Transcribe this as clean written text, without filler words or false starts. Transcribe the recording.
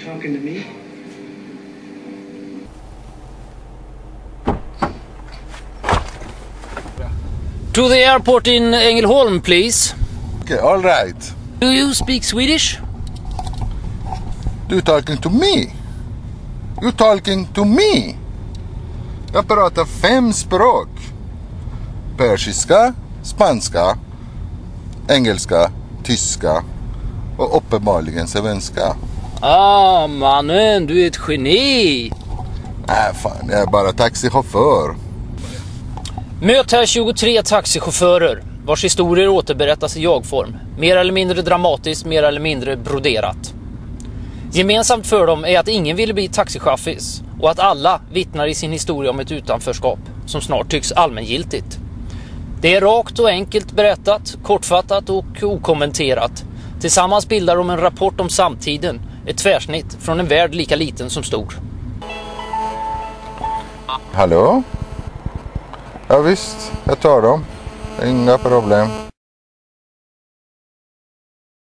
talking to me? To the airport in Ängelholm, please. Okay, all right. Do you speak Swedish? Du talking to me? You talking to me? Jag pratar 5 språk. Persiska, spanska, engelska, tyska och uppenbarligen svenska. Ah, mannen, du är ett geni. Nej, fan, jag är bara taxichaufför. Möt här 23 taxichaufförer vars historier återberättas i jag-form. Mer eller mindre dramatiskt, mer eller mindre broderat. Gemensamt för dem är att ingen ville bli taxichaffis och att alla vittnar i sin historia om ett utanförskap som snart tycks allmängiltigt. Det är rakt och enkelt berättat, kortfattat och okommenterat. Tillsammans bildar de en rapport om samtiden, ett tvärsnitt från en värld lika liten som stor. Hallå? Ja visst, jag tar dem. Inga problem.